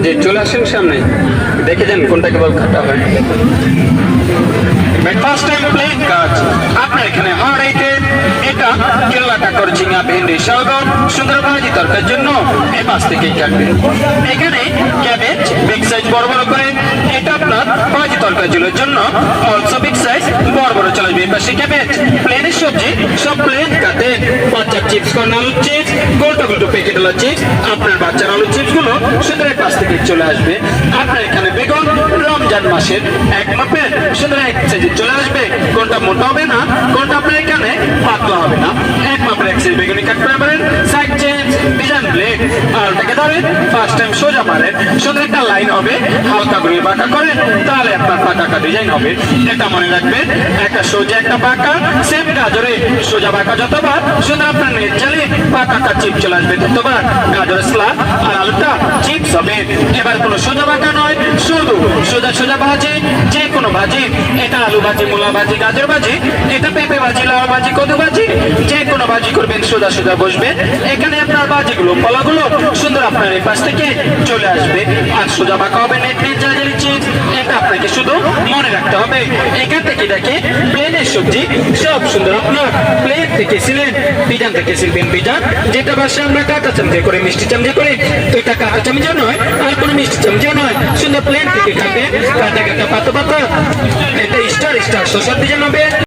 যে চলে আসেন সামনে, দেখে যান কোনটা কেবল কাটা হয়। ফার্স্ট টাইম প্লেন কাজ আপনার এখানে হারাইতে এটা কেল্লা কাকর ঝিঙা ভেন্ডি শালগম সুন্দর ভাজি তরকার জন্য এই মাছ থেকেই কাটবেন। এখানে ক্যাবেজ বিগ সাইজ বড় বড় করে, এটা আপনার ভাজি তরকারির জন্য অলসো বিগ সাইজ বড় বড় চলে আসবে। পাশে ক্যাবেজ প্লেনের সবজি সব প্লেন কাটে। বাচ্চার চিপস কর্ন আলুর চিপস গোলটো গোলটো প্যাকেট আলুর চিপস, আপনার বাচ্চার আলুর চিপস গুলো সুন্দর পাশ থেকে চলে আসবে। আপনার এখানে বেগুন রমজান মাসের এক মাপের সুন্দর এক সাইজে চলে আসবে। কোনটা মোটা হবে না, কোনটা আপনার এখানে পাতলা হবে না, এক মাপের এক সাইজ বেগুনি কাটতে পারেন। সাইড চেঞ্জ ডিজাইন ব্লেড আলটাকে ধরেন, ফার্স্ট টাইম সোজা মারেন, সুন্দর একটা লাইন হবে, হালকা করে বাঁকা করেন, তাহলে আপনার পাকা ডিজাইন হবে। এটা মনে রাখবেন, একটা সোজা একটা বাঁকা, সেম গাজরে সোজা বাঁকা যতবার সুন্দর আপনার নেট চালিয়ে পাকা চিপ চলে আসবে ততবার গাজরের স্লাদ আর আলুটা চিপস হবে। এবার কোনো সোজা বাঁকা নয়, শুধু সোজা সোজা ভাজি, যে কোনো ভাজি, এটা আলু ভাজি মূলা ভাজি গাজর ভাজি, এটা পেঁপে ভাজি লাউ ভাজি কদু ভাজি, যে কোনো ভাজি করবেন সোজা সোজা বসবে। এখানে আপনার ভাজিগুলো কলাগুলো সুন্দর আপনার এই পাশ থেকে চলে আসবে। আর সোজা বাঁকা হবে নেট নেট জালি চিপস, এটা আপনাকে শুধু মনে রাখতে হবে। এখান থেকে দেখে প্লেনের সবজি সব সুন্দর আপনার প্লেন থেকে সিলেন, পিজান থেকে সিলবেন পিজান, যেটা বাসে আমরা কাঁচা চামচে করে মিষ্টি চামচে করে, তো এটা কাঁচা চামচা নয় আর কোনো মিষ্টি চামচা নয়, সুন্দর প্লেন থেকে খাবে কাঁচা কাঁচা পাতা পাতা, এটা স্টার স্টার শসার ডিজাইন হবে।